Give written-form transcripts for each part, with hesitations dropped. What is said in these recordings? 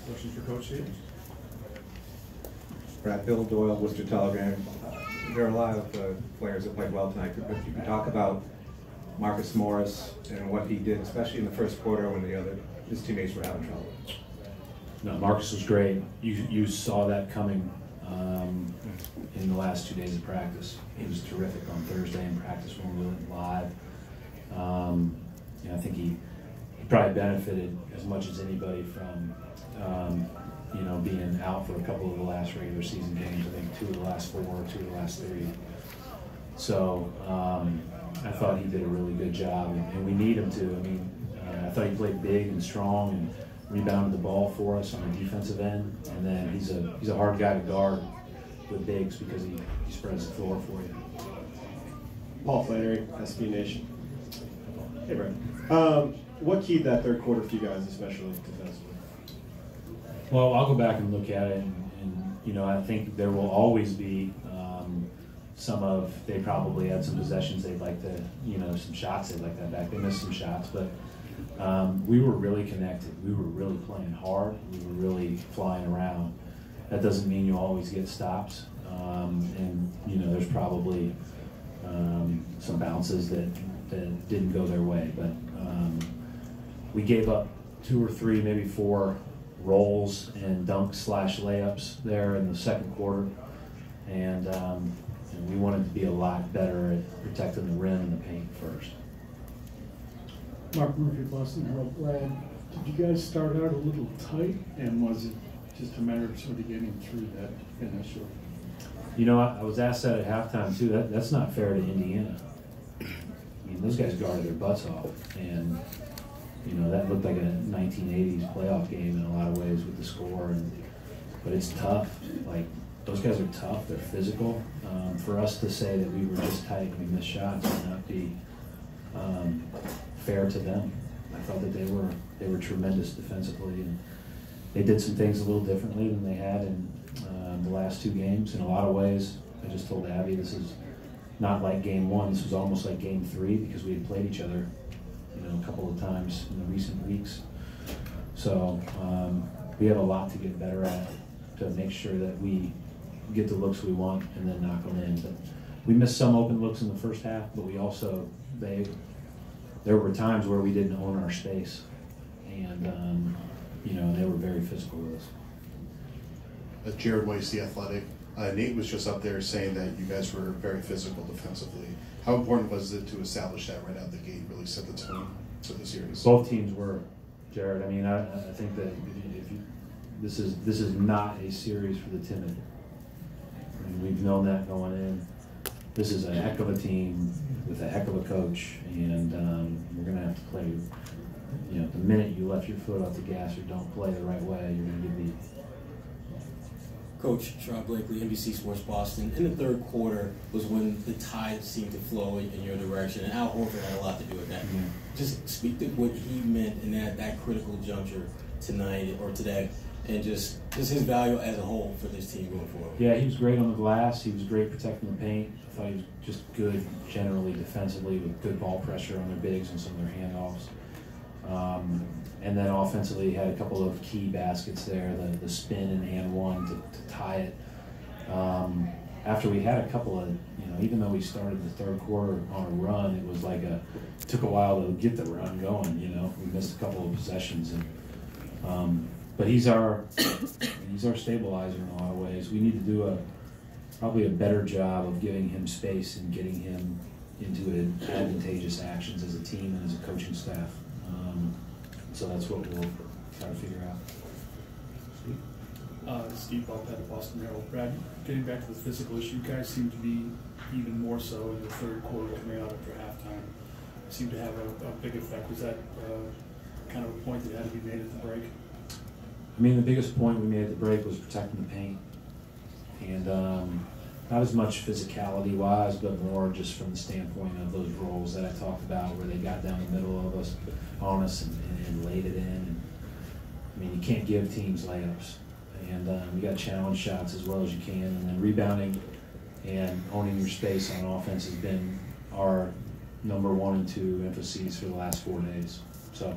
Questions for Coach Stevens? Brad, Bill Doyle, Worcester Telegram. There are a lot of players that played well tonight, but you can talk about Marcus Morris and what he did, especially in the first quarter when his teammates were having trouble. No, Marcus was great. You saw that coming in the last 2 days of practice. He was terrific on Thursday in practice when we went live. I think he probably benefited as much as anybody from being out for a couple of the last regular season games. I think 2 of the last 4, 2 of the last 3. So I thought he did a really good job, and we need him to. I mean, I thought he played big and strong and rebounded the ball for us on the defensive end. And then he's a hard guy to guard with bigs because he spreads the floor for you. Paul Flannery, SB Nation. Hey, Brad. What keyed that third quarter for you guys, especially defensively? Well, I'll go back and look at it, and I think there will always be they probably had some possessions they'd like to, some shots they'd like that back. They missed some shots, but we were really connected. We were really playing hard. We were really flying around. That doesn't mean you always get stops, and there's probably some bounces that didn't go their way, but we gave up 2 or 3, maybe 4 rolls and dunk/layups there in the second quarter, and we wanted to be a lot better at protecting the rim and the paint first. Mark Murphy, Boston Herald. Brad, did you guys start out a little tight, and was it just a matter of sort of getting through that finish? I was asked that at halftime too. That's not fair to Indiana. I mean, those guys guarded their butts off, and that looked like a 1980s playoff game in a lot of ways with the score. But it's tough. Like, those guys are tough. They're physical. For us to say that we were just tight and we missed shots would not be fair to them. I thought that they were tremendous defensively, and they did some things a little differently than they had in the last 2 games. In a lot of ways, I just told Abby this is not like game 1. This was almost like game 3 because we had played each other, a couple of times in the recent weeks. So we have a lot to get better at to make sure that we get the looks we want and then knock them in. But we missed some open looks in the first half, but we also there were times where we didn't own our space, and they were very physical with us. Jared Weiss, The Athletic. Nate was just up there saying that you guys were very physical defensively. How important was it to establish that right out the gate, really set the tone for the series? Both teams were, Jared. I mean, I think that this is not a series for the timid. I mean, we've known that going in. This is a heck of a team with a heck of a coach, and we're going to have to play. The minute you left your foot off the gas or don't play the right way, you're going to get beat. Coach Sean Blakely, NBC Sports Boston. In the third quarter was when the tide seemed to flow in your direction, and Al Horford had a lot to do with that. Mm-hmm. Just speak to what he meant in that critical juncture tonight or today, and just his value as a whole for this team going forward. Yeah, he was great on the glass. He was great protecting the paint. I thought he was just good generally defensively with good ball pressure on their bigs and some of their handoffs. And then offensively, he had a couple of key baskets there, the spin and one to tie it. After we had a couple of, even though we started the third quarter on a run, it was like took a while to get the run going. We missed a couple of possessions, but he's our stabilizer in a lot of ways. We need to do probably a better job of giving him space and getting him into advantageous actions as a team and as a coaching staff. So that's what we'll try to figure out. Steve Ballpet, Boston Herald. Brad, getting back to the physical issue, you guys seem to be even more so in the third quarter coming out after halftime. Seem to have a big effect. Was that kind of a point that had to be made at the break? I mean, the biggest point we made at the break was protecting the paint. And not as much physicality-wise, but more just from the standpoint of those rolls that I talked about where they got down the middle of us, on us and laid it in. And, I mean, you can't give teams layups. And you got challenge shots as well as you can. And then rebounding and owning your space on offense has been our number 1 and 2 emphases for the last 4 days. So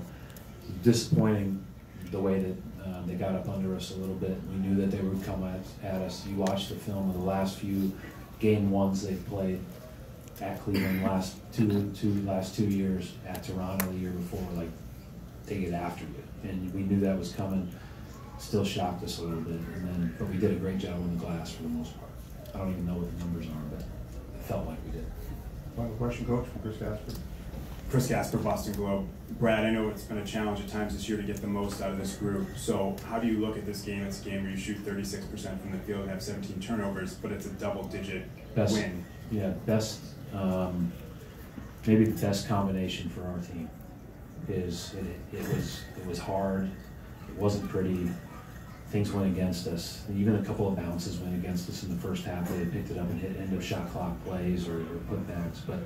disappointing the way that They got up under us a little bit. We knew that they would come at us. You watch the film of the last few game ones they've played at Cleveland last two years, at Toronto the year before. Like, they get after you, and we knew that was coming. Still shocked us a little bit, but we did a great job on the glass for the most part. I don't even know what the numbers are, but it felt like we did. Final question, Coach, from Chris Gasper. Chris Gasper, Boston Globe. Brad, I know it's been a challenge at times this year to get the most out of this group. So how do you look at this game? It's a game where you shoot 36% from the field and have 17 turnovers, but it's a double-digit win. Yeah, maybe the best combination for our team is it was hard. It wasn't pretty. Things went against us. Even a couple of bounces went against us in the first half where they picked it up and hit end of shot clock plays or putbacks. But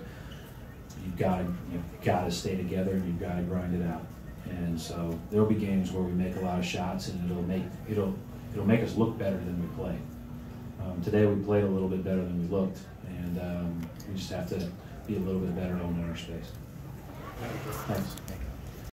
you've got to stay together and you've got to grind it out. And so there'll be games where we make a lot of shots and it'll make us look better than we played. Today we played a little bit better than we looked, and we just have to be a little bit better on our space. Thanks.